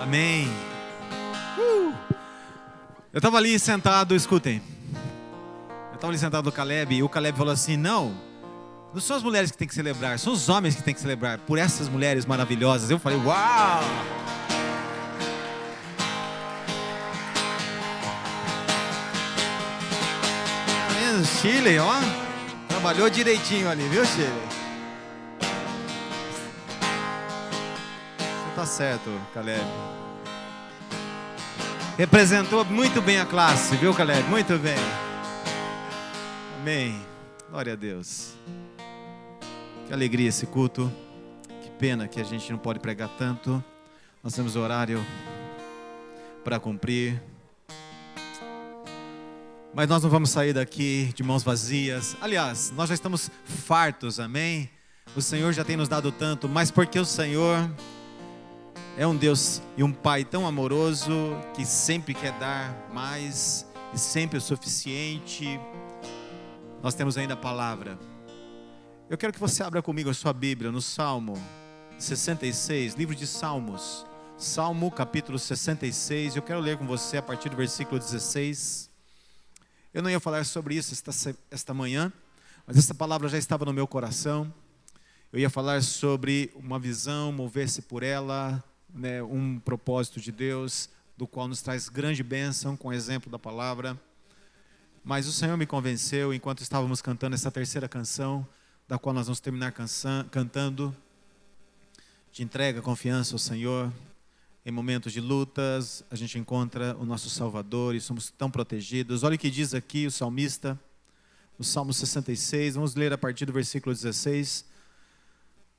Amém. Eu estava ali sentado, escutem. Eu estava ali sentado com o Caleb e o Caleb falou assim: não são as mulheres que tem que celebrar, são os homens que tem que celebrar por essas mulheres maravilhosas. Eu falei: uau! Chile, ó, trabalhou direitinho ali, viu, Chile? Você tá certo, Caleb. Representou muito bem a classe, viu, Caleb? Muito bem. Amém. Glória a Deus. Que alegria esse culto. Que pena que a gente não pode pregar tanto. Nós temos horário para cumprir. Mas nós não vamos sair daqui de mãos vazias. Aliás, nós já estamos fartos, amém? O Senhor já tem nos dado tanto, mas porque o Senhor é um Deus e um Pai tão amoroso, que sempre quer dar mais e sempre o suficiente. Nós temos ainda a palavra. Eu quero que você abra comigo a sua Bíblia no Salmo 66, livro de Salmos. Salmo capítulo 66, eu quero ler com você a partir do versículo 16. Eu não ia falar sobre isso esta manhã, mas essa palavra já estava no meu coração. Eu ia falar sobre uma visão, mover-se por ela, né, um propósito de Deus, do qual nos traz grande bênção com o exemplo da palavra. Mas o Senhor me convenceu, enquanto estávamos cantando essa terceira canção, da qual nós vamos terminar cantando, de entrega, confiança ao Senhor. Em momentos de lutas, a gente encontra o nosso Salvador e somos tão protegidos. Olha o que diz aqui o salmista, no Salmo 66, vamos ler a partir do versículo 16.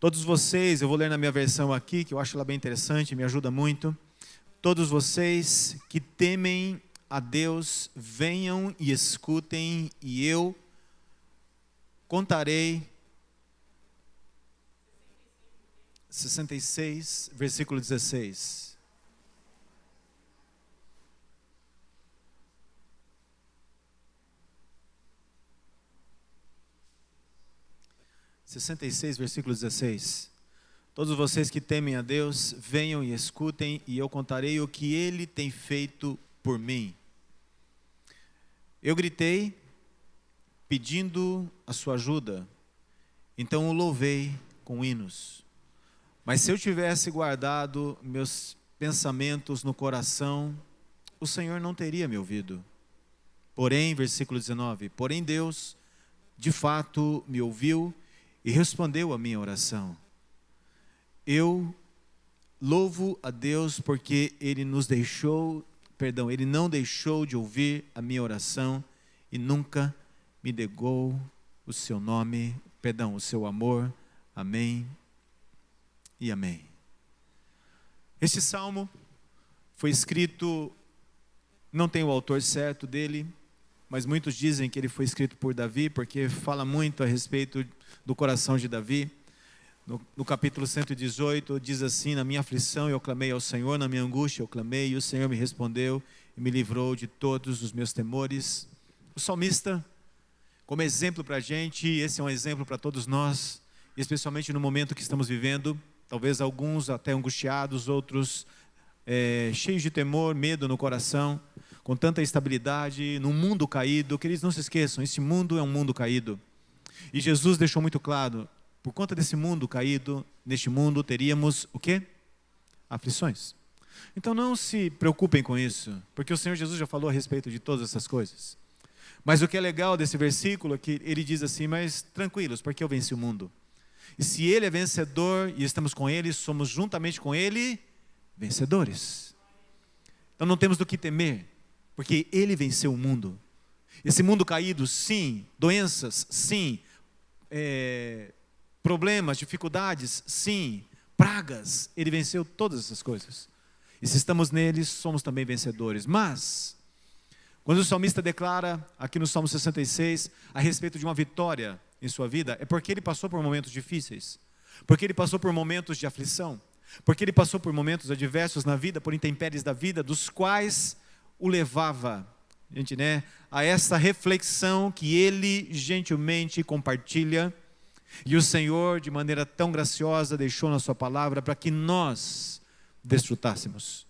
Todos vocês, eu vou ler na minha versão aqui, que eu acho ela bem interessante, me ajuda muito. Todos vocês que temem a Deus, venham e escutem, e eu contarei. 66, versículo 16. 66, versículo 16. Todos vocês que temem a Deus, venham e escutem, e eu contarei o que Ele tem feito por mim. Eu gritei, pedindo a sua ajuda, então o louvei com hinos. Mas se eu tivesse guardado meus pensamentos no coração, o Senhor não teria me ouvido. Porém, versículo 19, porém Deus, de fato, me ouviu e respondeu a minha oração. Eu louvo a Deus porque Ele Ele não deixou de ouvir a minha oração e nunca me negou o seu nome, o seu amor. Amém e amém. Este salmo foi escrito, não tem o autor certo dele, mas muitos dizem que ele foi escrito por Davi, porque fala muito a respeito do coração de Davi. No capítulo 118 diz assim: na minha aflição eu clamei ao Senhor, na minha angústia eu clamei, e o Senhor me respondeu e me livrou de todos os meus temores. O salmista, como exemplo para a gente, esse é um exemplo para todos nós, especialmente no momento que estamos vivendo, talvez alguns até angustiados, outros cheios de temor, medo no coração, com tanta instabilidade, num mundo caído. Queridos, não se esqueçam, esse mundo é um mundo caído. E Jesus deixou muito claro, por conta desse mundo caído, neste mundo teríamos o quê? Aflições. Então não se preocupem com isso, porque o Senhor Jesus já falou a respeito de todas essas coisas. Mas o que é legal desse versículo é que ele diz assim: mas tranquilos, porque eu venci o mundo. E se Ele é vencedor e estamos com Ele, somos juntamente com Ele vencedores. Então não temos do que temer, porque Ele venceu o mundo. Esse mundo caído, sim. Doenças, sim. Problemas, dificuldades, sim. Pragas, Ele venceu todas essas coisas. E se estamos neles, somos também vencedores. Mas, quando o salmista declara, aqui no Salmo 66, a respeito de uma vitória em sua vida, é porque ele passou por momentos difíceis, porque ele passou por momentos de aflição, porque ele passou por momentos adversos na vida, por intempéries da vida, dos quais o levava, gente, a essa reflexão que ele gentilmente compartilha. E o Senhor, de maneira tão graciosa, deixou na sua palavra para que nós desfrutássemos.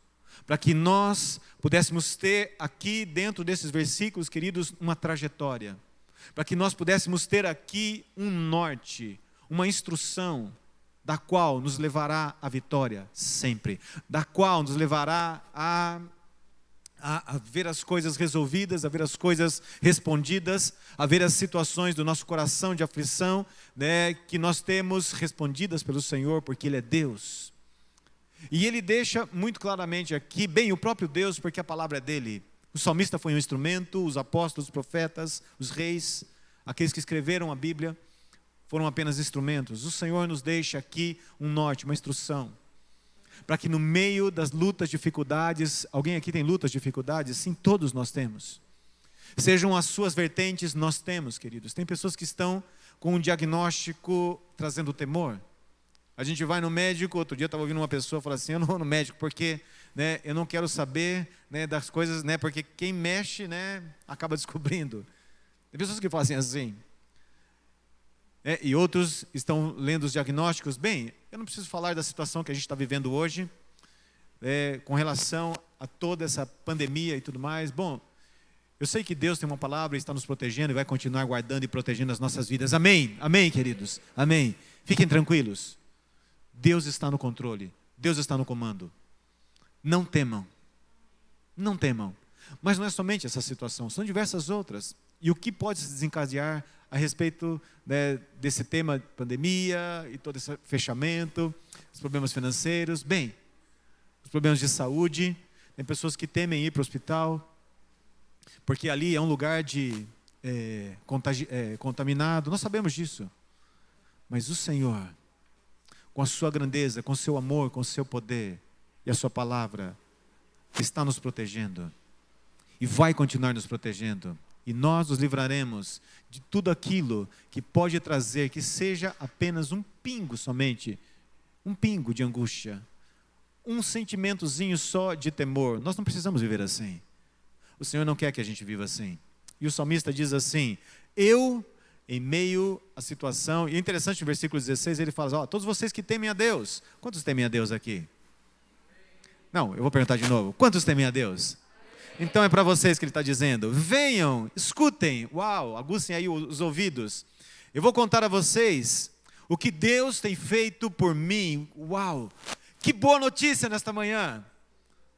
para que nós pudéssemos ter aqui dentro desses versículos, queridos, uma trajetória, para que nós pudéssemos ter aqui um norte, uma instrução, da qual nos levará à vitória sempre, da qual nos levará a ver as coisas resolvidas, a ver as coisas respondidas, a ver as situações do nosso coração de aflição, né, que nós temos respondidas pelo Senhor, porque Ele é Deus. E Ele deixa muito claramente aqui, bem, o próprio Deus, porque a palavra é dEle. O salmista foi um instrumento, os apóstolos, os profetas, os reis, aqueles que escreveram a Bíblia, foram apenas instrumentos. O Senhor nos deixa aqui um norte, uma instrução, para que no meio das lutas, dificuldades, alguém aqui tem lutas, dificuldades? Sim, todos nós temos. Sejam as suas vertentes, nós temos, queridos. Tem pessoas que estão com um diagnóstico trazendo temor. A gente vai no médico, outro dia eu estava ouvindo uma pessoa falar assim, eu não vou no médico porque, né, eu não quero saber, né, das coisas, né, porque quem mexe, né, acaba descobrindo. Tem pessoas que falam assim. E outros estão lendo os diagnósticos. Bem, eu não preciso falar da situação que a gente está vivendo hoje, com relação a toda essa pandemia e tudo mais. Bom, eu sei que Deus tem uma palavra e está nos protegendo e vai continuar guardando e protegendo as nossas vidas. Amém, amém, queridos, amém. Fiquem tranquilos, Deus está no controle, Deus está no comando. Não temam, não temam. Mas não é somente essa situação, são diversas outras. E o que pode se desencadear a respeito, né, desse tema de pandemia e todo esse fechamento, os problemas financeiros, bem, os problemas de saúde, tem pessoas que temem ir para o hospital, porque ali é um lugar contaminado, nós sabemos disso. Mas o Senhor, com a sua grandeza, com o seu amor, com o seu poder e a sua palavra, está nos protegendo e vai continuar nos protegendo. E nós nos livraremos de tudo aquilo que pode trazer, que seja apenas um pingo somente, um pingo de angústia, um sentimentozinho só de temor. Nós não precisamos viver assim. O Senhor não quer que a gente viva assim. E o salmista diz assim, eu, em meio à situação, e é interessante no versículo 16, ele fala, todos vocês que temem a Deus, quantos temem a Deus aqui? Não, eu vou perguntar de novo, quantos temem a Deus? Então é para vocês que ele está dizendo, venham, escutem, uau, aguçem aí os ouvidos. Eu vou contar a vocês o que Deus tem feito por mim, uau, que boa notícia nesta manhã.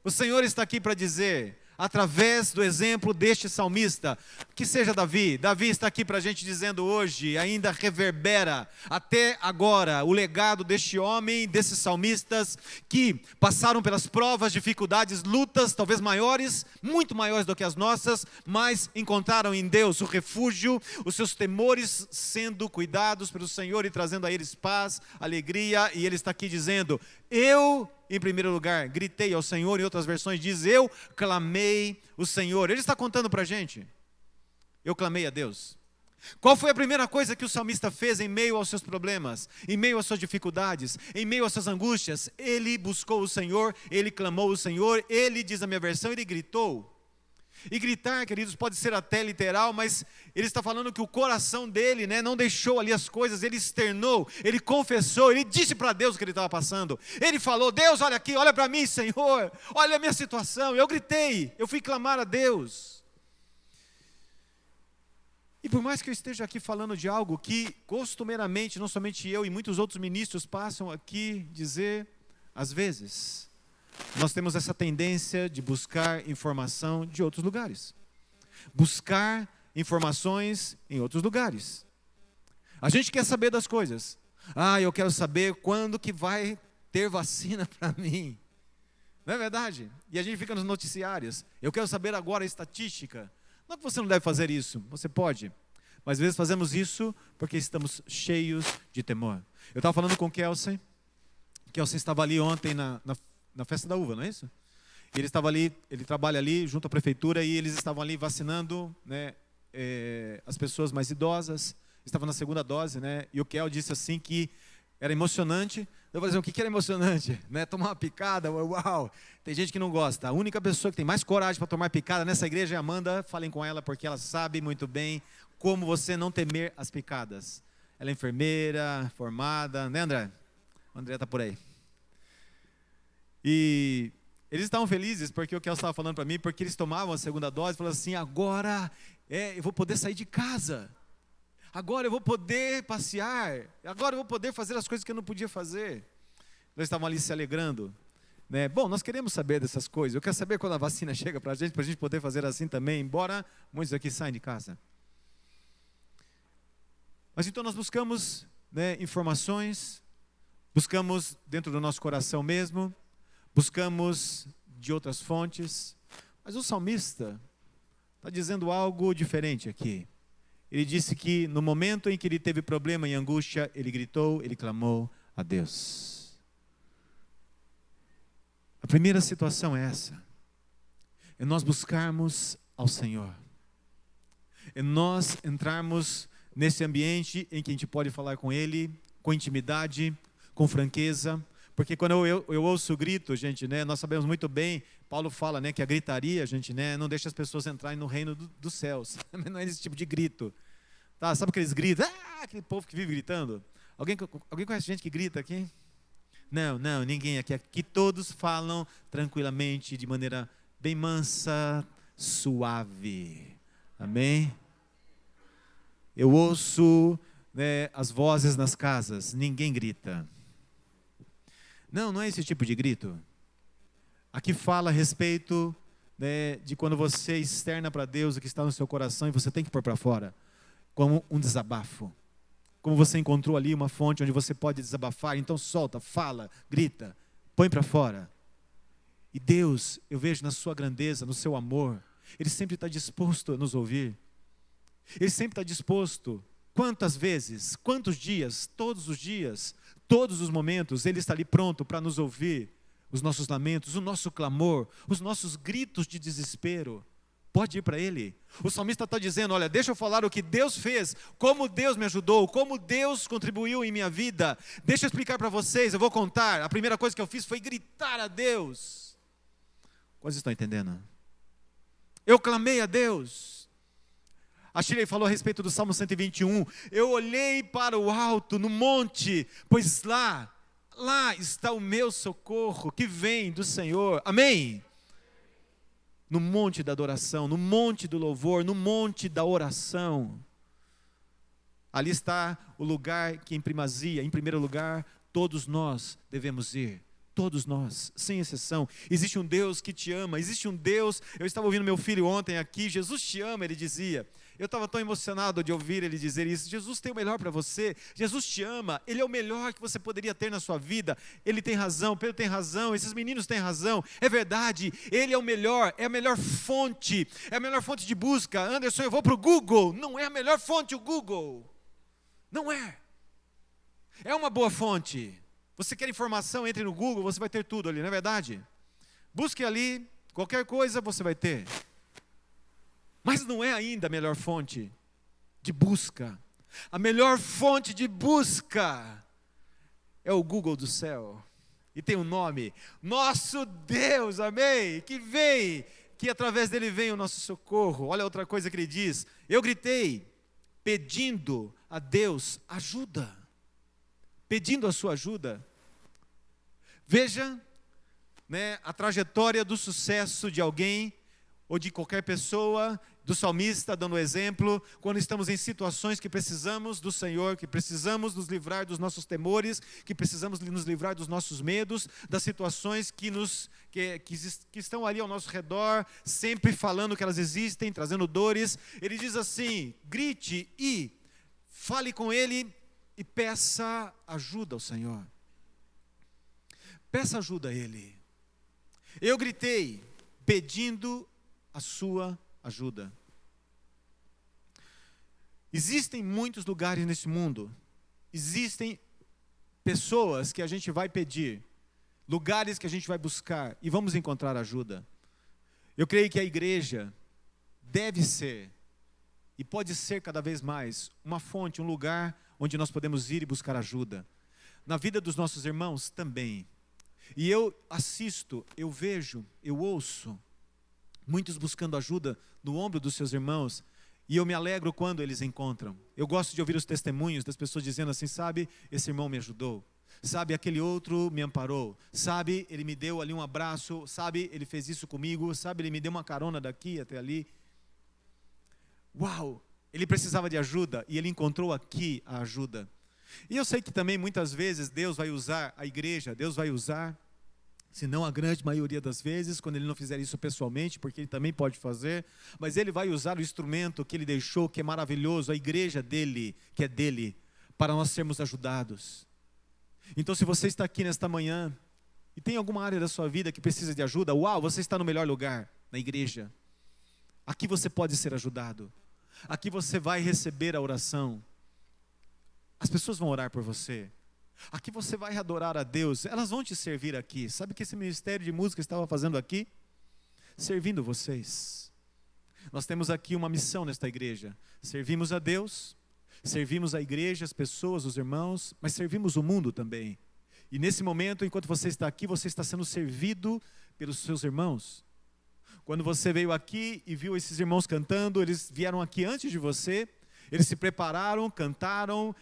O Senhor está aqui para dizer, através do exemplo deste salmista, que seja Davi está aqui para a gente dizendo hoje, ainda reverbera até agora o legado deste homem, desses salmistas que passaram pelas provas, dificuldades, lutas talvez maiores, muito maiores do que as nossas, mas encontraram em Deus o refúgio, os seus temores sendo cuidados pelo Senhor e trazendo a eles paz, alegria, e ele está aqui dizendo, eu, em primeiro lugar, gritei ao Senhor, em outras versões diz, eu clamei o Senhor. Ele está contando para a gente, eu clamei a Deus. Qual foi a primeira coisa que o salmista fez em meio aos seus problemas, em meio às suas dificuldades, em meio às suas angústias? Ele buscou o Senhor, ele clamou o Senhor, ele, diz a minha versão, ele gritou. E gritar, queridos, pode ser até literal, mas ele está falando que o coração dele, né, não deixou ali as coisas, ele externou, ele confessou, ele disse para Deus o que ele estava passando. Ele falou, Deus, olha aqui, olha para mim, Senhor, olha a minha situação. Eu gritei, eu fui clamar a Deus. E por mais que eu esteja aqui falando de algo que costumeiramente, não somente eu e muitos outros ministros passam aqui dizer, às vezes, nós temos essa tendência de buscar informação de outros lugares. Buscar informações em outros lugares. A gente quer saber das coisas. Eu quero saber quando que vai ter vacina para mim. Não é verdade? E a gente fica nos noticiários. Eu quero saber agora a estatística. Não que você não deve fazer isso, você pode. Mas às vezes fazemos isso porque estamos cheios de temor. Eu estava falando com o Kelsen. Kelsen estava ali ontem na festa da uva, não é isso? Ele estava ali, ele trabalha ali junto à prefeitura e eles estavam ali vacinando, né, as pessoas mais idosas, estavam na segunda dose, né, e o Kel disse assim que era emocionante. Eu falei assim, o que era emocionante? Né, tomar uma picada, uau, tem gente que não gosta. A única pessoa que tem mais coragem para tomar picada nessa igreja é a Amanda, falem com ela porque ela sabe muito bem como você não temer as picadas. Ela é enfermeira, formada, né, André? O André está por aí. E Eles estavam felizes porque o que ela estava falando para mim, porque eles tomavam a segunda dose, falaram assim, agora eu vou poder sair de casa, agora eu vou poder passear, agora eu vou poder fazer as coisas que eu não podia fazer. Eles estavam ali se alegrando, né? Bom, nós queremos saber dessas coisas, eu quero saber quando a vacina chega para a gente poder fazer assim também, embora muitos aqui saiam de casa. Mas então nós buscamos, né, informações, buscamos dentro do nosso coração mesmo, buscamos de outras fontes, mas o salmista está dizendo algo diferente aqui. Ele disse que no momento em que ele teve problema e angústia, ele gritou, ele clamou a Deus. A primeira situação é essa, é nós buscarmos ao Senhor, é nós entrarmos nesse ambiente em que a gente pode falar com Ele, com intimidade, com franqueza, porque quando eu ouço o grito, gente, né, nós sabemos muito bem, Paulo fala, né, que a gritaria, gente, né, não deixa as pessoas entrarem no reino dos céus, não é esse tipo de grito, tá? Sabe aqueles gritos, aquele povo que vive gritando? Alguém conhece gente que grita aqui? Não, ninguém aqui. Aqui todos falam tranquilamente, de maneira bem mansa, suave. Amém? Eu ouço, né, as vozes nas casas, ninguém grita. Não é esse tipo de grito. Aqui fala a respeito, né, de quando você externa para Deus o que está no seu coração e você tem que pôr para fora, como um desabafo. Como você encontrou ali uma fonte onde você pode desabafar, então solta, fala, grita, põe para fora. E Deus, eu vejo na sua grandeza, no seu amor, Ele sempre está disposto a nos ouvir. Ele sempre está disposto. Quantas vezes, quantos dias, todos os momentos, Ele está ali pronto para nos ouvir. Os nossos lamentos, o nosso clamor, os nossos gritos de desespero. Pode ir para Ele. O salmista está dizendo, olha, deixa eu falar o que Deus fez, como Deus me ajudou, como Deus contribuiu em minha vida. Deixa eu explicar para vocês, eu vou contar. A primeira coisa que eu fiz foi gritar a Deus. Quantos estão entendendo? Eu clamei a Deus. A Shirley falou a respeito do Salmo 121. Eu olhei para o alto, no monte, pois lá está o meu socorro, que vem do Senhor. Amém? No monte da adoração, no monte do louvor, no monte da oração. Ali está o lugar que em primazia, em primeiro lugar, todos nós devemos ir. Todos nós, sem exceção. Existe um Deus que te ama, existe um Deus. Eu estava ouvindo meu filho ontem aqui, Jesus te ama, ele dizia. Eu estava tão emocionado de ouvir ele dizer isso. Jesus tem o melhor para você, Jesus te ama, Ele é o melhor que você poderia ter na sua vida. Ele tem razão, Pedro tem razão, esses meninos têm razão, é verdade. Ele é o melhor, é a melhor fonte, é a melhor fonte de busca. Anderson, eu vou para o Google, não é a melhor fonte o Google, não é. É uma boa fonte. Você quer informação, entre no Google, você vai ter tudo ali, não é verdade? Busque ali, qualquer coisa você vai ter. Mas não é ainda a melhor fonte de busca. A melhor fonte de busca é o Google do céu. E tem um nome, nosso Deus, amém? Que vem, que através dele vem o nosso socorro. Olha outra coisa que ele diz. Eu gritei, pedindo a Deus ajuda. Pedindo a sua ajuda. Veja, né, a trajetória do sucesso de alguém, ou de qualquer pessoa, do salmista dando exemplo, quando estamos em situações que precisamos do Senhor, que precisamos nos livrar dos nossos temores, que precisamos nos livrar dos nossos medos, das situações que estão ali ao nosso redor, sempre falando que elas existem, trazendo dores. Ele diz assim, grite e fale com Ele e peça ajuda ao Senhor. Peça ajuda a Ele. Eu gritei, pedindo a sua ajuda. Existem muitos lugares nesse mundo, existem pessoas que a gente vai pedir, lugares que a gente vai buscar e vamos encontrar ajuda. Eu creio que a igreja deve ser, e pode ser cada vez mais, uma fonte, um lugar onde nós podemos ir e buscar ajuda. Na vida dos nossos irmãos também. E eu assisto, eu vejo, eu ouço muitos buscando ajuda no ombro dos seus irmãos, e eu me alegro quando eles encontram. Eu gosto de ouvir os testemunhos das pessoas dizendo assim, sabe, esse irmão me ajudou. Sabe, aquele outro me amparou. Sabe, ele me deu ali um abraço. Sabe, ele fez isso comigo. Sabe, ele me deu uma carona daqui até ali. Uau! Ele precisava de ajuda e ele encontrou aqui a ajuda. E eu sei que também muitas vezes Deus vai usar a igreja, Deus vai usar, se não a grande maioria das vezes, quando Ele não fizer isso pessoalmente, porque Ele também pode fazer, mas Ele vai usar o instrumento que Ele deixou, que é maravilhoso, a igreja dEle, que é dEle, para nós sermos ajudados. Então, se você está aqui nesta manhã, e tem alguma área da sua vida que precisa de ajuda, uau, você está no melhor lugar, na igreja. Aqui você pode ser ajudado. Aqui você vai receber a oração. As pessoas vão orar por você. Aqui você vai adorar a Deus. Elas vão te servir aqui. Sabe o que esse ministério de música estava fazendo aqui? Servindo vocês. Nós temos aqui uma missão nesta igreja. Servimos a Deus, servimos a igreja, as pessoas, os irmãos, mas servimos o mundo também. E nesse momento, enquanto você está aqui, você está sendo servido pelos seus irmãos. Quando você veio aqui e viu esses irmãos cantando, eles vieram aqui antes de você, eles se prepararam, cantaram,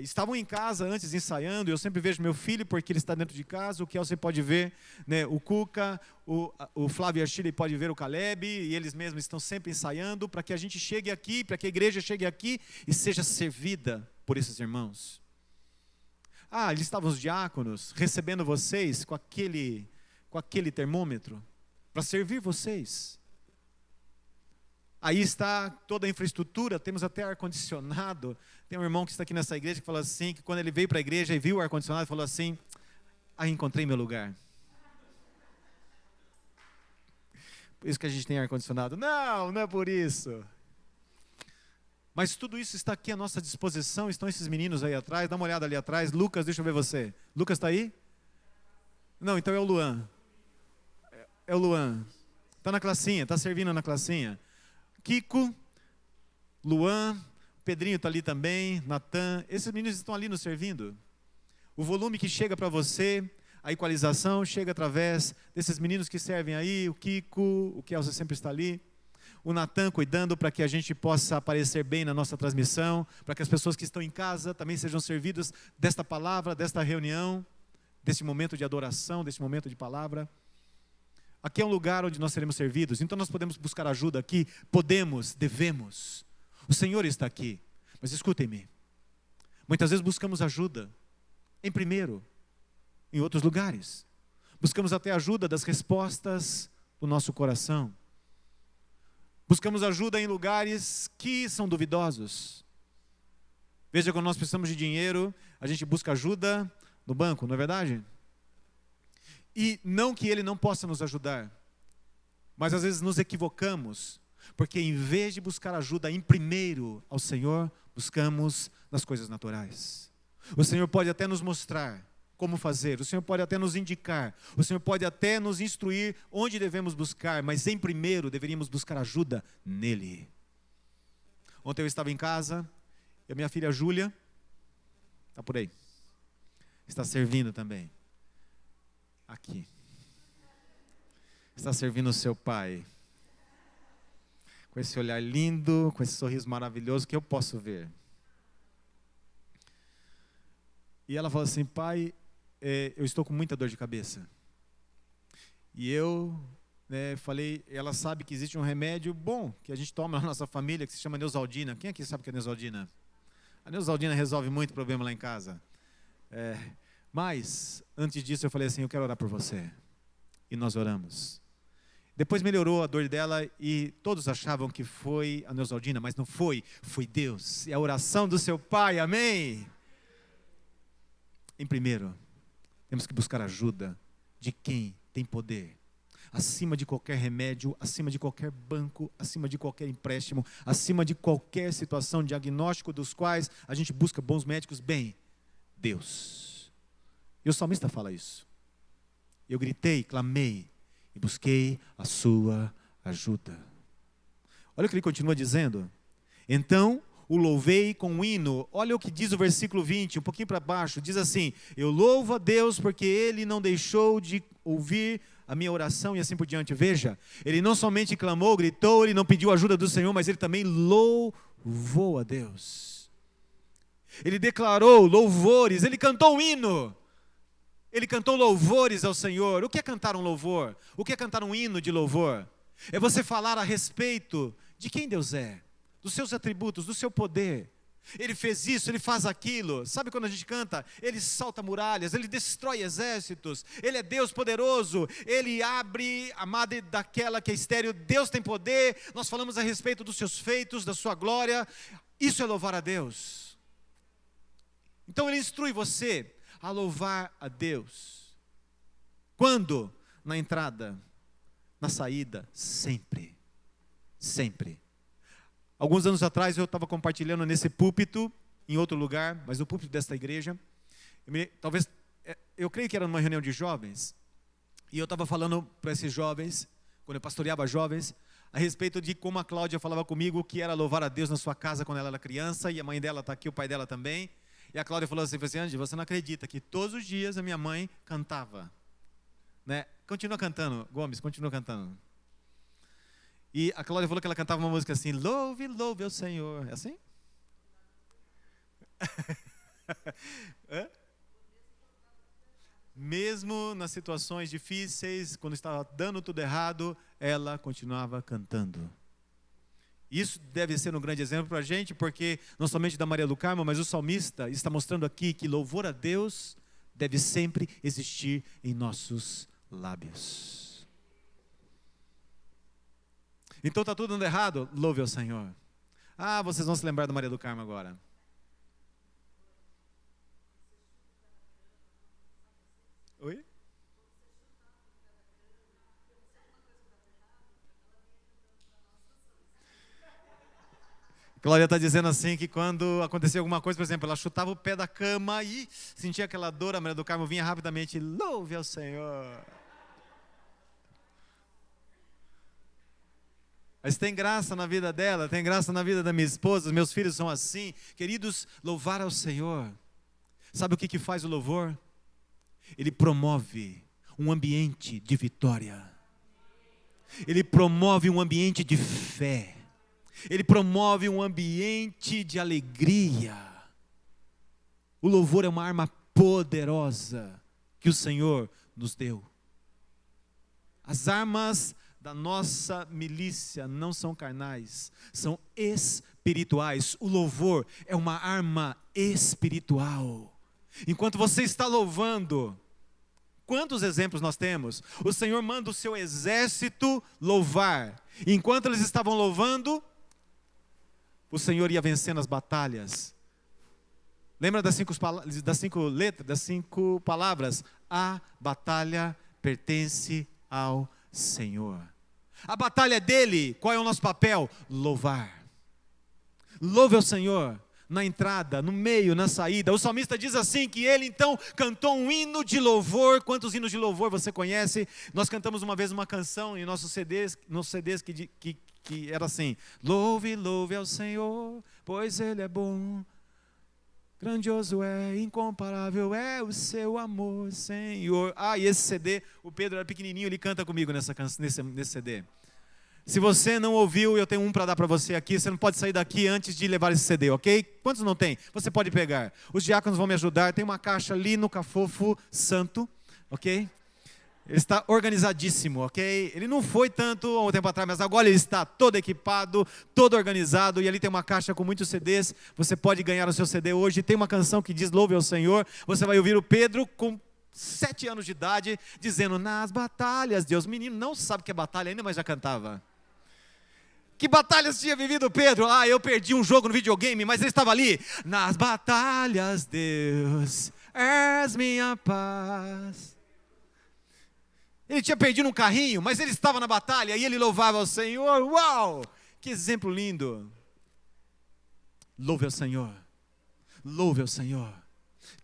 estavam em casa antes ensaiando. Eu sempre vejo meu filho porque ele está dentro de casa, o Kelsey pode ver, né, o Cuca, o Flávio e a Shirley pode ver o Caleb, e eles mesmos estão sempre ensaiando para que a gente chegue aqui, para que a igreja chegue aqui e seja servida por esses irmãos. Eles estavam os diáconos recebendo vocês com aquele termômetro, para servir vocês. Aí está toda a infraestrutura, temos até ar-condicionado. Tem um irmão que está aqui nessa igreja que falou assim, que quando ele veio para a igreja e viu o ar-condicionado, falou assim, encontrei meu lugar. Por isso que a gente tem ar-condicionado. Não é por isso. Mas tudo isso está aqui à nossa disposição, estão esses meninos aí atrás, dá uma olhada ali atrás. Lucas, deixa eu ver você. Lucas está aí? Não, então é o Luan. É o Luan. Está na classinha, está servindo na classinha. Kiko, Luan, Pedrinho está ali também, Natan. Esses meninos estão ali nos servindo. O volume que chega para você, a equalização chega através desses meninos que servem aí. O Kiko, o Kelsey sempre está ali. O Natan cuidando para que a gente possa aparecer bem na nossa transmissão, para que as pessoas que estão em casa também sejam servidas desta palavra, desta reunião, desse momento de adoração, desse momento de palavra. Aqui é um lugar onde nós seremos servidos, então nós podemos buscar ajuda aqui, podemos, devemos. O Senhor está aqui, mas escutem-me, muitas vezes buscamos ajuda, em primeiro, em outros lugares. Buscamos até ajuda das respostas do nosso coração. Buscamos ajuda em lugares que são duvidosos. Veja, quando nós precisamos de dinheiro, a gente busca ajuda no banco, não é verdade? E não que Ele não possa nos ajudar, mas às vezes nos equivocamos, porque em vez de buscar ajuda em primeiro ao Senhor, buscamos nas coisas naturais. O Senhor pode até nos mostrar como fazer, o Senhor pode até nos indicar, o Senhor pode até nos instruir onde devemos buscar, mas em primeiro deveríamos buscar ajuda nele. Ontem eu estava em casa, e a minha filha Júlia, está por aí, está servindo também. Aqui. Está servindo o seu pai. Com esse olhar lindo, com esse sorriso maravilhoso que eu posso ver. E ela falou assim, pai, eu estou com muita dor de cabeça. E eu falei, ela sabe que existe um remédio bom que a gente toma na nossa família, que se chama Neosaldina. Quem aqui sabe o que é Neosaldina? A Neosaldina resolve muito problema lá em casa. Mas, antes disso eu falei assim, eu quero orar por você. E nós oramos. Depois melhorou a dor dela e todos achavam que foi a Neosaldina, mas não foi, foi Deus. E a oração do seu pai, amém? Em primeiro, temos que buscar ajuda de quem tem poder. Acima de qualquer remédio, acima de qualquer banco, acima de qualquer empréstimo, acima de qualquer situação, diagnóstico dos quais a gente busca bons médicos, bem, Deus. E o salmista fala isso. Eu gritei, clamei e busquei a sua ajuda. Olha o que ele continua dizendo. Então o louvei com um hino. Olha o que diz o versículo 20, um pouquinho para baixo. Diz assim, eu louvo a Deus porque Ele não deixou de ouvir a minha oração e assim por diante. Veja, ele não somente clamou, gritou, ele não pediu ajuda do Senhor, mas ele também louvou a Deus. Ele declarou louvores, ele cantou um hino. Ele cantou louvores ao Senhor. O que é cantar um louvor? O que é cantar um hino de louvor? É você falar a respeito de quem Deus é, dos seus atributos, do seu poder. Ele fez isso, ele faz aquilo. Sabe quando a gente canta? Ele salta muralhas, ele destrói exércitos. Ele é Deus poderoso. Ele abre a madre daquela que é estéril. Deus tem poder. Nós falamos a respeito dos seus feitos, da sua glória. Isso é louvar a Deus. Então ele instrui você a louvar a Deus. Quando? Na entrada, na saída, sempre. Sempre. Alguns anos atrás eu estava compartilhando nesse púlpito, em outro lugar, mas no púlpito desta igreja. Eu creio que era numa reunião de jovens, e eu estava falando para esses jovens, quando eu pastoreava jovens, a respeito de como a Cláudia falava comigo que era louvar a Deus na sua casa quando ela era criança, e a mãe dela está aqui, o pai dela também. E a Cláudia falou assim, Ângelo, você não acredita que todos os dias a minha mãe cantava, né? Continua cantando, Gomes, continua cantando. E a Cláudia falou que ela cantava uma música assim, louve, louve ao Senhor. É assim? Mesmo nas situações difíceis, quando estava dando tudo errado, ela continuava cantando. Isso deve ser um grande exemplo para a gente, porque não somente da Maria do Carmo, mas o salmista está mostrando aqui que louvor a Deus deve sempre existir em nossos lábios. Então está tudo dando errado? Louve ao Senhor. Ah, vocês vão se lembrar da Maria do Carmo agora. Oi? Cláudia está dizendo assim que quando acontecia alguma coisa, por exemplo, ela chutava o pé da cama e sentia aquela dor, a Maria do Carmo vinha rapidamente, louve ao Senhor. Mas tem graça na vida dela, tem graça na vida da minha esposa, meus filhos são assim. Queridos, louvar ao Senhor. Sabe o que faz o louvor? Ele promove um ambiente de vitória. Ele promove um ambiente de fé. Ele promove um ambiente de alegria. O louvor é uma arma poderosa que o Senhor nos deu. As armas da nossa milícia não são carnais, são espirituais. O louvor é uma arma espiritual. Enquanto você está louvando, quantos exemplos nós temos? O Senhor manda o seu exército louvar. Enquanto eles estavam louvando, o Senhor ia vencendo as batalhas. Lembra das cinco letras, das 5 palavras? A batalha pertence ao Senhor. A batalha é dele. Qual é o nosso papel? Louvar. Louve ao Senhor na entrada, no meio, na saída. O salmista diz assim que ele então cantou um hino de louvor. Quantos hinos de louvor você conhece? Nós cantamos uma vez uma canção em nossos CDs que era assim: louve, louve ao Senhor, pois Ele é bom. Grandioso é, incomparável é o seu amor, Senhor. E esse CD, o Pedro era pequenininho, ele canta comigo nesse CD. Se você não ouviu, eu tenho um para dar para você aqui. Você não pode sair daqui antes de levar esse CD, ok? Quantos não tem? Você pode pegar. Os diáconos vão me ajudar. Tem uma caixa ali no Cafofo Santo, ok? Ele está organizadíssimo, ok? Ele não foi tanto há um tempo atrás, mas agora ele está todo equipado, todo organizado. E ali tem uma caixa com muitos CDs. Você pode ganhar o seu CD hoje. Tem uma canção que diz louve ao Senhor. Você vai ouvir o Pedro com 7 anos de idade dizendo: nas batalhas, Deus. Menino não sabe o que é batalha ainda, mas já cantava. Que batalhas tinha vivido Pedro? Eu perdi um jogo no videogame, mas ele estava ali. Nas batalhas, Deus, és minha paz. Ele tinha perdido um carrinho, mas ele estava na batalha e ele louvava ao Senhor. Uau! Que exemplo lindo. Louve ao Senhor. Louve ao Senhor.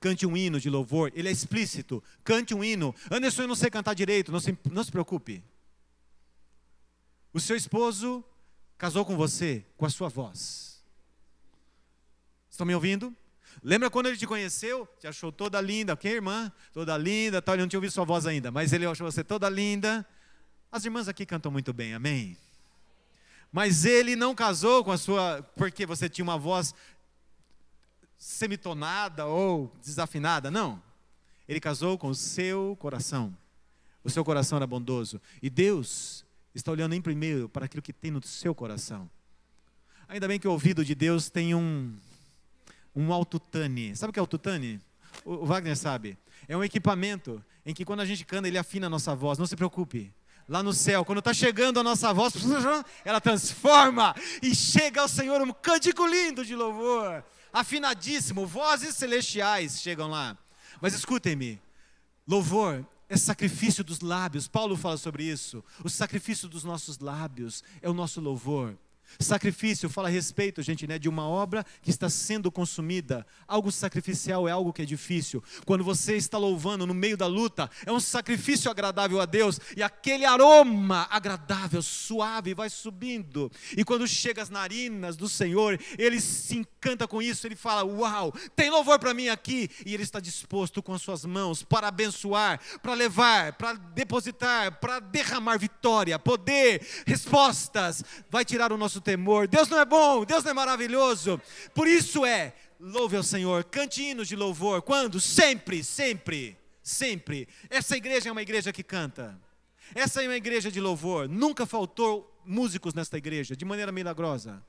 Cante um hino de louvor. Ele é explícito. Cante um hino. Anderson, eu não sei cantar direito. Não se preocupe. O seu esposo casou com você, com a sua voz. Estão me ouvindo? Lembra quando ele te conheceu? Te achou toda linda, ok, irmã? Toda linda, tal. Ele não tinha ouvido sua voz ainda, mas ele achou você toda linda. As irmãs aqui cantam muito bem, amém? Mas ele não casou com a sua, porque você tinha uma voz semitonada ou desafinada, não. Ele casou com o seu coração. O seu coração era bondoso. E Deus está olhando em primeiro para aquilo que tem no seu coração. Ainda bem que o ouvido de Deus tem um autotune. Sabe o que é autotune? O Wagner sabe. É um equipamento em que quando a gente canta, ele afina a nossa voz. Não se preocupe. Lá no céu, quando está chegando a nossa voz, ela transforma e chega ao Senhor um cântico lindo de louvor. Afinadíssimo, vozes celestiais chegam lá. Mas escutem-me, louvor é sacrifício dos lábios. Paulo fala sobre isso. O sacrifício dos nossos lábios é o nosso louvor. Sacrifício fala a respeito, gente, de uma obra que está sendo consumida. Algo sacrificial é algo que é difícil. Quando você está louvando no meio da luta, é um sacrifício agradável a Deus. E aquele aroma agradável, suave, vai subindo. E quando chega às narinas do Senhor, Ele se encanta com isso. Ele fala, uau, tem louvor para mim aqui. E Ele está disposto com as suas mãos para abençoar, para levar, para depositar, para derramar vitória, poder, respostas. Vai tirar o nosso temor. Deus não é bom, Deus não é maravilhoso. Por isso louve ao Senhor, cante hinos de louvor. Quando? Sempre, sempre, sempre. Essa igreja é uma igreja que canta. Essa é uma igreja de louvor. Nunca faltou músicos nesta igreja, de maneira milagrosa.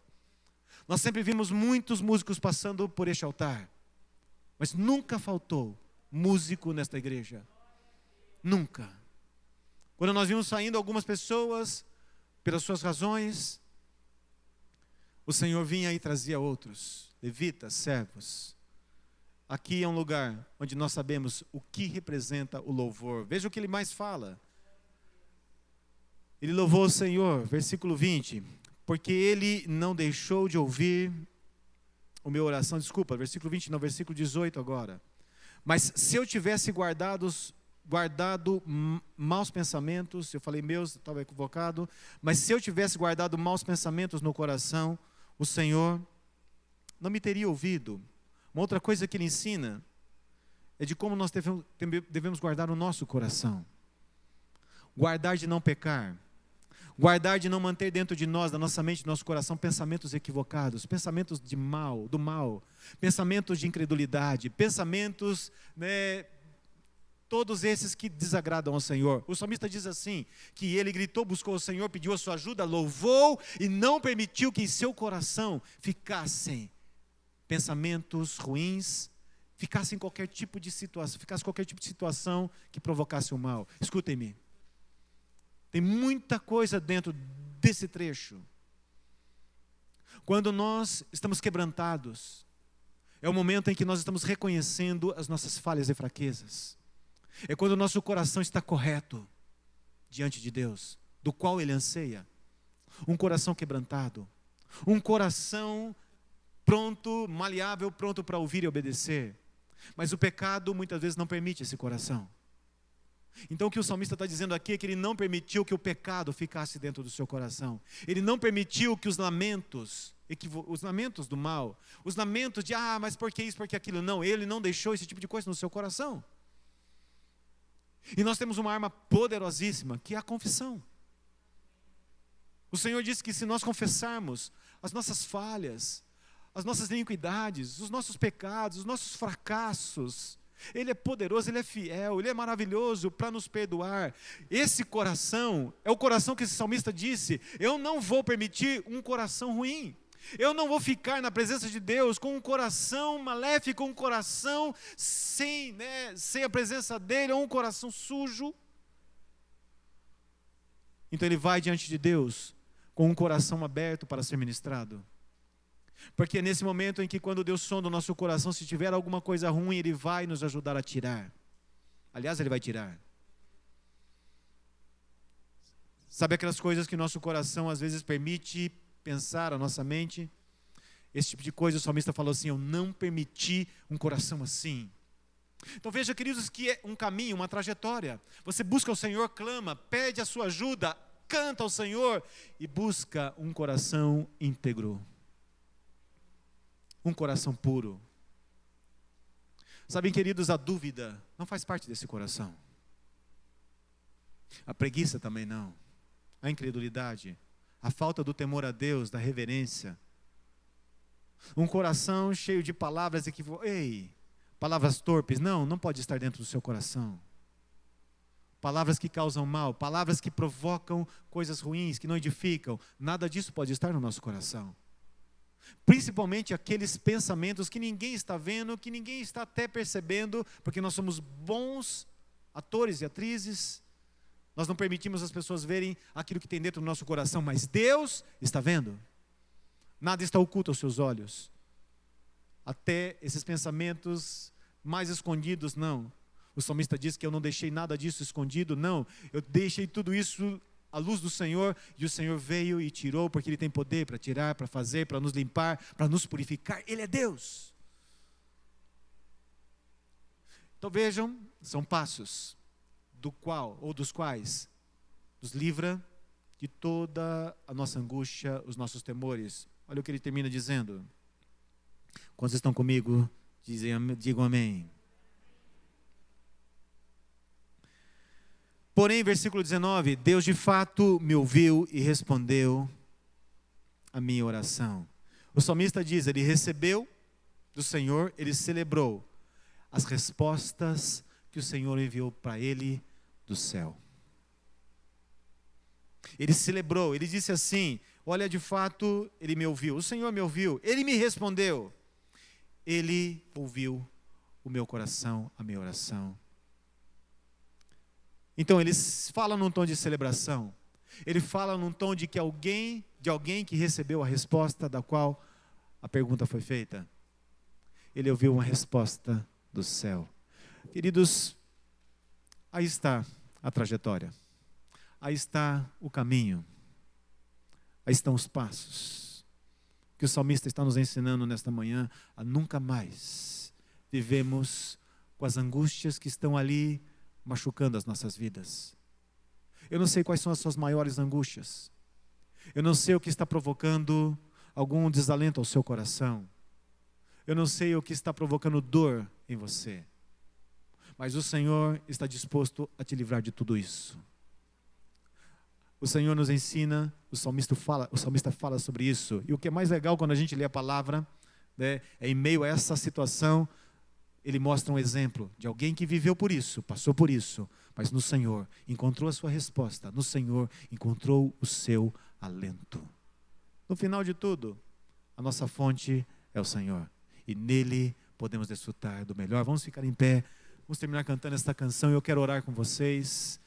Nós sempre vimos muitos músicos passando por este altar. Mas nunca faltou músico nesta igreja. Nunca. Quando nós vimos saindo algumas pessoas, pelas suas razões, o Senhor vinha e trazia outros, levitas, servos. Aqui é um lugar onde nós sabemos o que representa o louvor. Veja o que ele mais fala. Ele louvou o Senhor, versículo 20, porque ele não deixou de ouvir a minha oração. Desculpa, versículo 20 não, versículo 18 agora. Mas se eu tivesse guardado maus pensamentos, eu falei meus, estava equivocado, mas se eu tivesse guardado maus pensamentos no coração, o Senhor não me teria ouvido. Uma outra coisa que ele ensina é de como nós devemos guardar o nosso coração. Guardar de não pecar. Guardar de não manter dentro de nós, da nossa mente, do nosso coração, pensamentos equivocados, pensamentos do mal, pensamentos de incredulidade, pensamentos, todos esses que desagradam ao Senhor. O salmista diz assim, que ele gritou, buscou o Senhor, pediu a sua ajuda, louvou e não permitiu que em seu coração ficassem pensamentos ruins, ficasse qualquer tipo de situação que provocasse o mal. Escutem-me. Tem muita coisa dentro desse trecho. Quando nós estamos quebrantados, é o momento em que nós estamos reconhecendo as nossas falhas e fraquezas. É quando o nosso coração está correto diante de Deus, do qual Ele anseia. Um coração quebrantado. Um coração pronto, maleável, pronto para ouvir e obedecer. Mas o pecado muitas vezes não permite esse coração. Então o que o salmista está dizendo aqui é que ele não permitiu que o pecado ficasse dentro do seu coração. Ele não permitiu que os lamentos do mal, os lamentos de, mas por que isso, por que aquilo, não, ele não deixou esse tipo de coisa no seu coração. E nós temos uma arma poderosíssima, que é a confissão. O Senhor disse que se nós confessarmos as nossas falhas, as nossas iniquidades, os nossos pecados, os nossos fracassos, Ele é poderoso, Ele é fiel, Ele é maravilhoso para nos perdoar. Esse coração é o coração que esse salmista disse, eu não vou permitir um coração ruim. Eu não vou ficar na presença de Deus com um coração maléfico, um coração sem a presença dEle, ou um coração sujo. Então ele vai diante de Deus com um coração aberto para ser ministrado. Porque é nesse momento em que quando Deus sonda o nosso coração, se tiver alguma coisa ruim, Ele vai nos ajudar a tirar. Aliás, Ele vai tirar. Sabe aquelas coisas que nosso coração às vezes permite pensar, a nossa mente? Esse tipo de coisa o salmista falou assim, eu não permiti um coração assim. Então veja, queridos, que é um caminho, uma trajetória. Você busca o Senhor, clama, pede a sua ajuda, canta ao Senhor e busca um coração íntegro. Um coração puro. Sabem, queridos, a dúvida não faz parte desse coração. A preguiça também não. A incredulidade, a falta do temor a Deus, da reverência, Um coração cheio de palavras equivocadas. Ei, palavras torpes. Não pode estar dentro do seu coração. Palavras que causam mal, palavras que provocam coisas ruins, que não edificam. Nada disso pode estar no nosso coração. Principalmente aqueles pensamentos que ninguém está vendo, que ninguém está até percebendo, porque nós somos bons atores e atrizes. Nós não permitimos as pessoas verem aquilo que tem dentro do nosso coração, mas Deus está vendo. Nada está oculto aos seus olhos. Até esses pensamentos mais escondidos, não. O salmista diz que eu não deixei nada disso escondido, não. Eu deixei tudo isso à luz do Senhor, e o Senhor veio e tirou, porque Ele tem poder para tirar, para fazer, para nos limpar, para nos purificar. Ele é Deus. Então vejam, são passos dos quais nos livra de toda a nossa angústia, os nossos temores. Olha o que ele termina dizendo. Quando vocês estão comigo, digam amém. Porém, versículo 19, Deus de fato me ouviu e respondeu a minha oração. O salmista diz, ele recebeu do Senhor, ele celebrou as respostas que o Senhor enviou para ele do céu. Ele celebrou, ele disse assim, olha, de fato ele me ouviu, o Senhor me ouviu, ele me respondeu, ele ouviu o meu coração, a minha oração. Então ele fala num tom de celebração, ele fala num tom de alguém que recebeu a resposta da qual a pergunta foi feita. Ele ouviu uma resposta do céu. Queridos, aí está a trajetória, aí está o caminho, aí estão os passos que o salmista está nos ensinando nesta manhã a nunca mais vivemos com as angústias que estão ali machucando as nossas vidas. Eu não sei quais são as suas maiores angústias, eu não sei o que está provocando algum desalento ao seu coração, eu não sei o que está provocando dor em você, mas o Senhor está disposto a te livrar de tudo isso. O Senhor nos ensina, o salmista fala sobre isso, e o que é mais legal quando a gente lê a palavra, né, é em meio a essa situação, ele mostra um exemplo de alguém que viveu por isso, passou por isso, mas no Senhor encontrou a sua resposta, no Senhor encontrou o seu alento. No final de tudo, a nossa fonte é o Senhor, e nele podemos desfrutar do melhor. Vamos ficar em pé, vamos terminar cantando esta canção, e eu quero orar com vocês.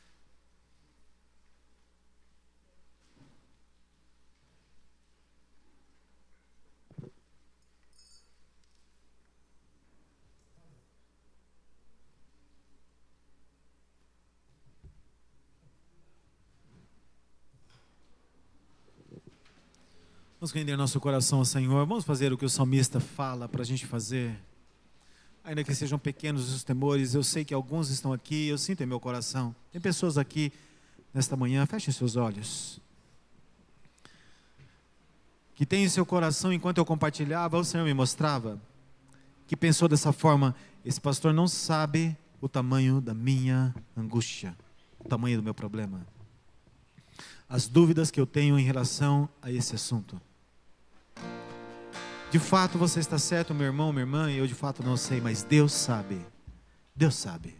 Vamos render nosso coração ao Senhor. Vamos fazer o que o salmista fala para a gente fazer. Ainda que sejam pequenos os temores, eu sei que alguns estão aqui, eu sinto em meu coração. Tem pessoas aqui nesta manhã, fechem seus olhos. Que tem em seu coração, enquanto eu compartilhava, o Senhor me mostrava, que pensou dessa forma, esse pastor não sabe o tamanho da minha angústia, o tamanho do meu problema. As dúvidas que eu tenho em relação a esse assunto. De fato você está certo, meu irmão, minha irmã, e eu de fato não sei, mas Deus sabe. Deus sabe.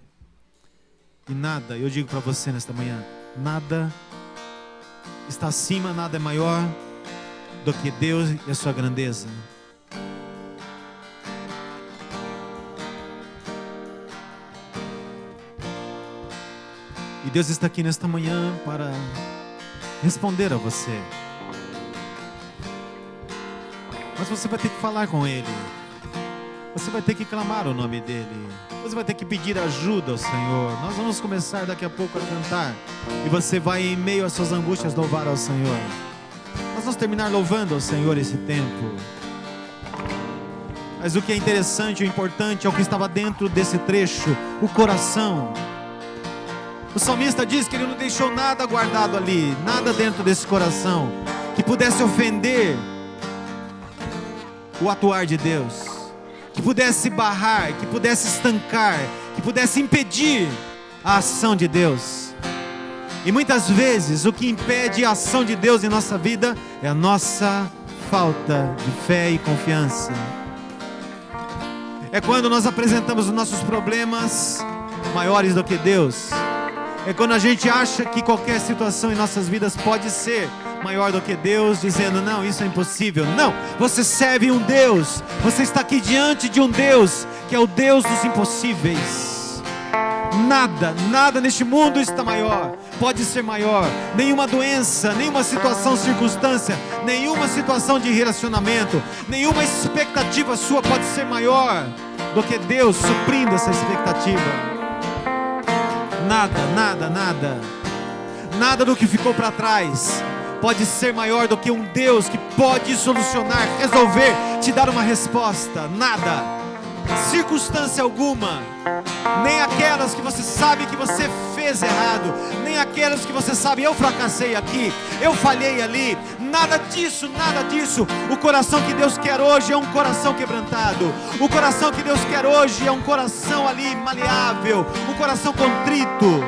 E nada, eu digo para você nesta manhã, nada está acima, nada é maior do que Deus e a sua grandeza. E Deus está aqui nesta manhã para responder a você. Mas você vai ter que falar com Ele. Você vai ter que clamar o nome dEle. Você vai ter que pedir ajuda ao Senhor. Nós vamos começar daqui a pouco a cantar. E você vai, em meio às suas angústias, louvar ao Senhor. Nós vamos terminar louvando ao Senhor esse tempo. Mas o que é interessante, o importante é o que estava dentro desse trecho, o coração. O salmista diz que ele não deixou nada guardado ali, nada dentro desse coração que pudesse ofender o atuar de Deus, que pudesse barrar, que pudesse estancar, que pudesse impedir a ação de Deus. E muitas vezes o que impede a ação de Deus em nossa vida é a nossa falta de fé e confiança. É quando nós apresentamos os nossos problemas maiores do que Deus. É quando a gente acha que qualquer situação em nossas vidas pode ser maior do que Deus, dizendo, não, isso é impossível. Não, você serve um Deus, você está aqui diante de um Deus, que é o Deus dos impossíveis. Nada neste mundo está maior, pode ser maior. Nenhuma doença, nenhuma situação, circunstância, nenhuma situação de relacionamento, nenhuma expectativa sua pode ser maior do que Deus suprindo essa expectativa. Nada do que ficou para trás pode ser maior do que um Deus que pode solucionar, resolver, te dar uma resposta. Nada, circunstância alguma, nem aquelas que você sabe que você fez errado, nem aquelas que você sabe, eu fracassei aqui, eu falhei ali, nada disso. O coração que Deus quer hoje é um coração quebrantado. O coração que Deus quer hoje é um coração ali maleável, um coração contrito.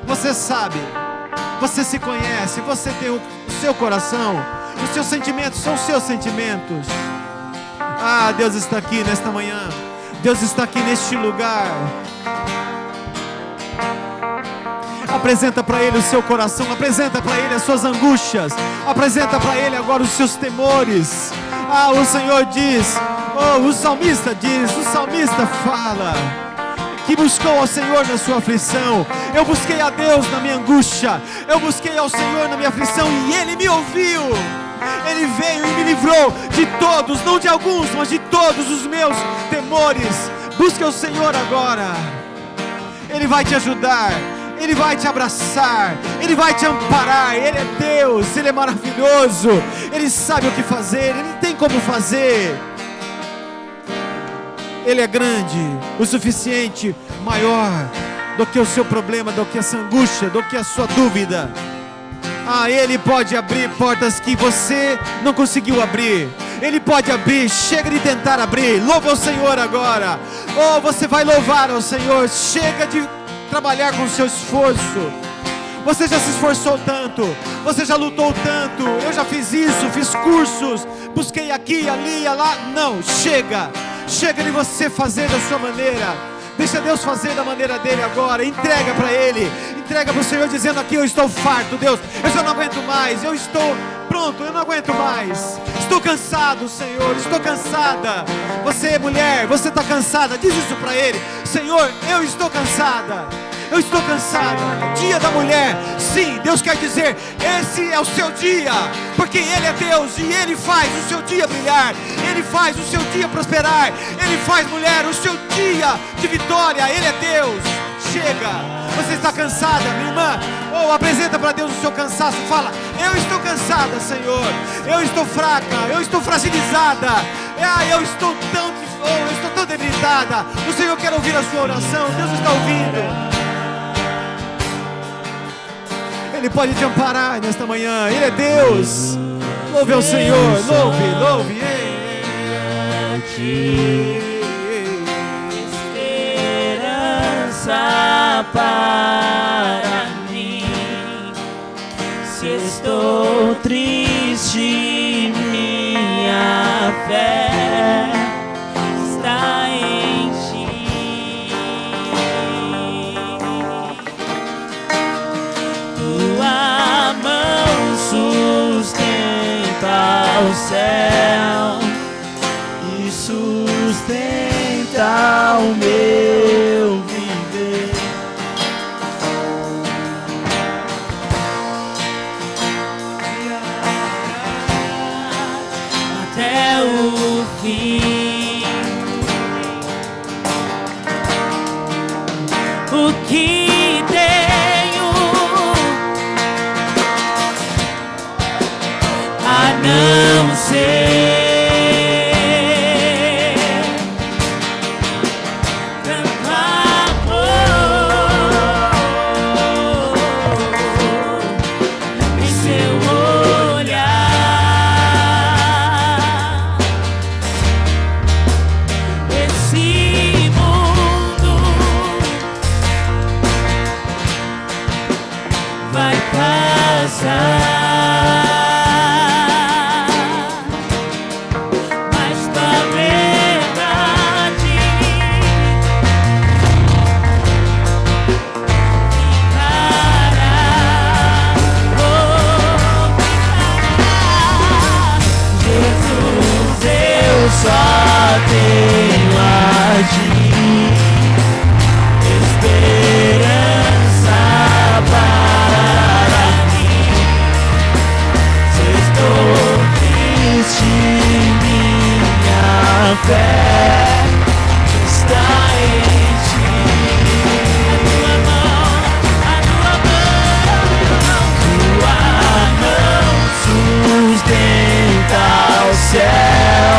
Você sabe, você se conhece, você tem o seu coração, os seus sentimentos são os seus sentimentos. Ah, Deus está aqui nesta manhã, Deus está aqui neste lugar. Apresenta para Ele o seu coração, apresenta para Ele as suas angústias, apresenta para Ele agora os seus temores. Ah, o Senhor diz, o salmista fala, que buscou ao Senhor na sua aflição. Eu busquei a Deus na minha angústia, eu busquei ao Senhor na minha aflição e Ele me ouviu. Ele veio e me livrou de todos, não de alguns, mas de todos os meus temores. Busque o Senhor agora. Ele vai te ajudar, Ele vai te abraçar, Ele vai te amparar. Ele é Deus, Ele é maravilhoso, Ele sabe o que fazer, Ele tem como fazer. Ele é grande, o suficiente, maior do que o seu problema, do que essa angústia, do que a sua dúvida. Ah, Ele pode abrir portas que você não conseguiu abrir. Ele pode abrir, chega de tentar abrir. Louve ao Senhor agora. Oh, você vai louvar ao Senhor. Chega de trabalhar com o seu esforço. Você já se esforçou tanto, você já lutou tanto. Eu já fiz isso, fiz cursos, busquei aqui, ali, lá. Não, chega de você fazer da sua maneira. Deixa Deus fazer da maneira dele agora. Entrega para Ele, entrega para o Senhor, dizendo aqui, eu estou farto, Deus, eu já não aguento mais, eu estou pronto, eu não aguento mais, estou cansado, Senhor, estou cansada. Você, mulher, você está cansada, diz isso para Ele, Senhor, eu estou cansada, eu estou cansada. Dia da mulher, sim, Deus quer dizer, esse é o seu dia, porque Ele é Deus e Ele faz o seu dia brilhar, Ele faz o seu dia prosperar, Ele faz, mulher, o seu dia de vitória. Ele é Deus. Chega, você está cansada, minha irmã? Oh, apresenta para Deus o seu cansaço, fala, eu estou cansada, Senhor, eu estou fraca, eu estou fragilizada, eu estou tão debilitada. O Senhor quer ouvir a sua oração, Deus está ouvindo. Ele pode te amparar nesta manhã, Ele é Deus. Louve ao Senhor, louve. Esperança para mim. Se estou triste, minha fé está em Ti. Tua mão sustenta o céu e sustenta o meu viver. Até o fim. O que tenho a não ser vai passar. só tenho a ti, esperança para mim. Se estou triste, minha fé está em ti. A tua mão sustenta o céu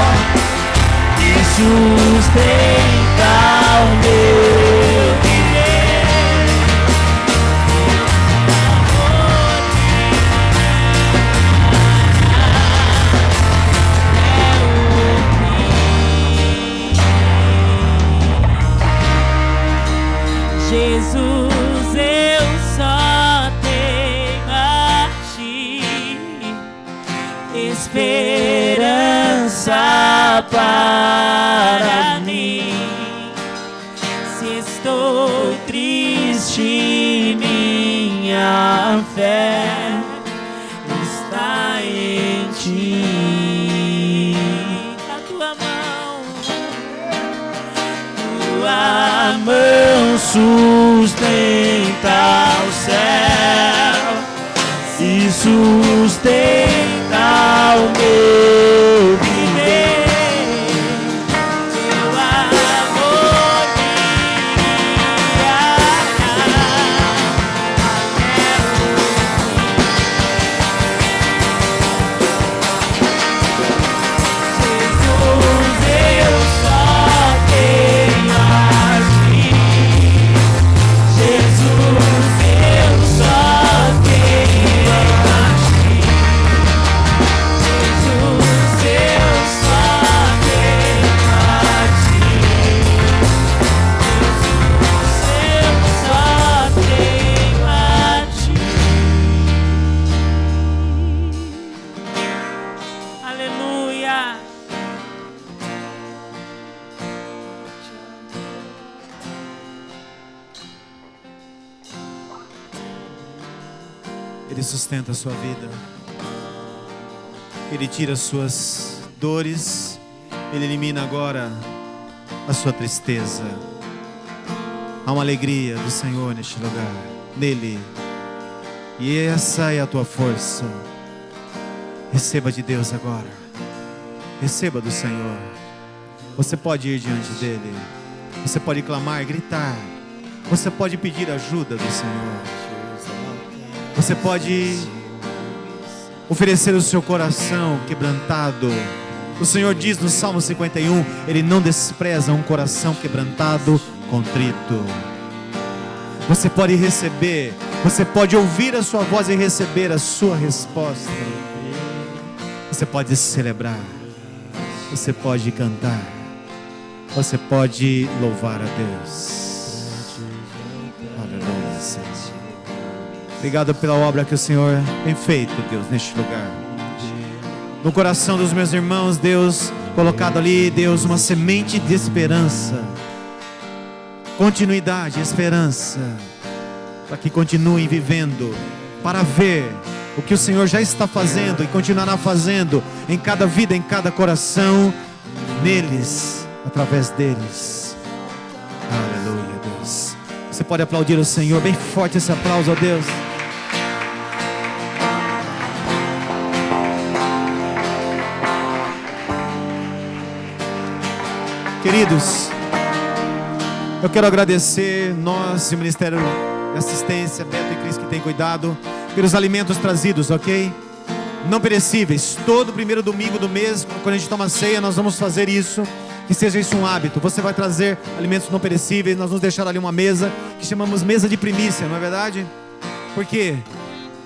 e sustenta o meu viver. Jesus, eu só tenho a ti, esperança para mim. Se estou triste, minha fé está em ti. A tua mão sustenta o céu e sustenta o meu viver. Teu amor me guiará até o fim. Jesus, eu só tenho a ti. Jesus, eu só tenho a ti. Jesus, eu só tenho a ti. Jesus, eu só tenho a ti. Aleluia. Ele sustenta a sua vida. Ele tira as suas dores. Ele elimina agora a sua tristeza. Há uma alegria do Senhor neste lugar, nele. E essa é a tua força. Receba de Deus agora. Receba do Senhor. Você pode ir diante dele. Você pode clamar, gritar. Você pode pedir ajuda do Senhor. Você pode oferecer o seu coração quebrantado. O Senhor diz no Salmo 51, Ele não despreza um coração quebrantado, contrito. Você pode receber, você pode ouvir a sua voz e receber a sua resposta. Você pode celebrar, você pode cantar, você pode louvar a Deus. Aleluia, Senhor. Obrigado pela obra que o Senhor tem feito, Deus, neste lugar. No coração dos meus irmãos, Deus, colocado ali, Deus, uma semente de esperança. Continuidade, esperança. Para que continuem vivendo, para ver o que o Senhor já está fazendo e continuará fazendo em cada vida, em cada coração, neles, através deles. Aleluia, Deus. Você pode aplaudir o Senhor, bem forte esse aplauso a Deus. Queridos, eu quero agradecer nós e o Ministério de Assistência, Beto e Cris, que tem cuidado pelos alimentos trazidos, ok? Não perecíveis. Todo primeiro domingo do mês, quando a gente toma ceia, nós vamos fazer isso. Que seja isso um hábito. Você vai trazer alimentos não perecíveis. Nós vamos deixar ali uma mesa que chamamos mesa de primícia, não é verdade? Por quê?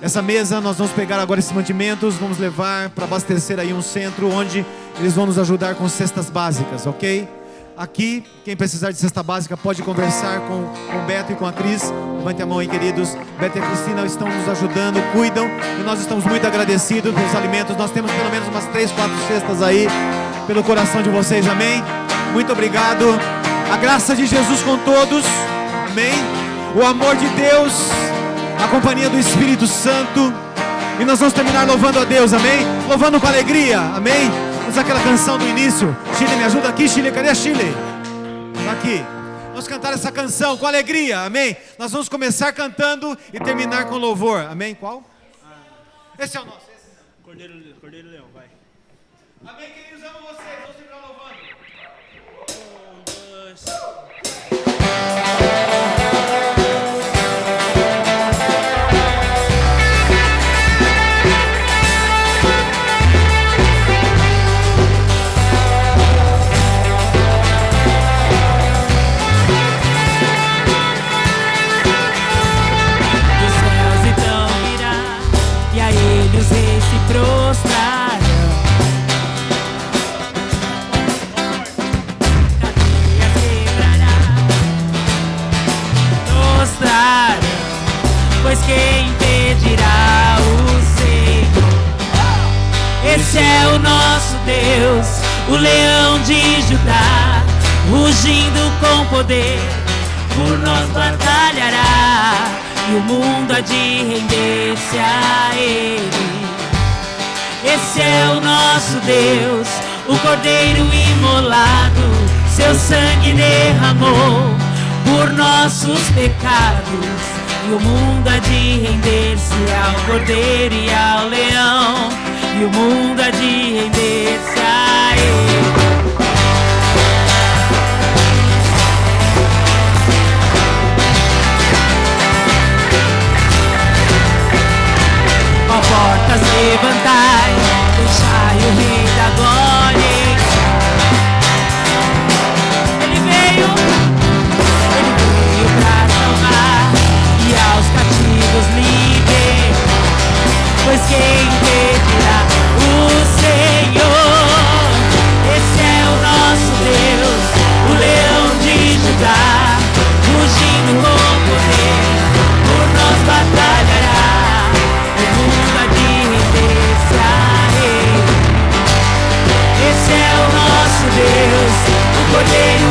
Essa mesa nós vamos pegar agora esses mantimentos, vamos levar para abastecer aí um centro onde eles vão nos ajudar com cestas básicas, ok? Aqui, quem precisar de cesta básica pode conversar com o Beto e com a Cris. Levante a mão aí, queridos. Beto e a Cristina estão nos ajudando, cuidam, e nós estamos muito agradecidos pelos alimentos. Nós temos pelo menos umas 3, 4 cestas aí, pelo coração de vocês, amém? Muito obrigado. A graça de Jesus com todos, amém? O amor de Deus, a companhia do Espírito Santo. E nós vamos terminar louvando a Deus, amém? Louvando com alegria, amém? Usa aquela canção do início. Chile, me ajuda aqui, Chile. Cadê a Chile? Tá aqui. Vamos cantar essa canção com alegria, amém? Nós vamos começar cantando e terminar com louvor, amém? Qual? Esse é o nosso. Esse não. Cordeiro Leão, vai. Amém, queridos, amo vocês. Vamos ficar louvando. 1, 2. Dos céus então virá, e a ele os reis se prostrarão. Cadeias quebrará, prostrarão, pois quem impedirá o Senhor? Esse é o nosso Deus, o leão de Judá, rugindo com poder, por nós batalhará, e o mundo há de render-se a Ele. Esse é o nosso Deus, o Cordeiro imolado, seu sangue derramou por nossos pecados, e o mundo há de render-se ao Cordeiro e ao Leão, e o mundo há de render-se a Ele. Ó portas, levantai, deixai o Rei da Glória entrar. Ele veio pra salvar e aos cativos libertar, pois quem impedirá o Senhor? Esse é o nosso Deus, o leão de Judá, rugindo com poder, por nós batalhará, o mundo há de render-se a Ele. Esse é o nosso Deus, o Cordeiro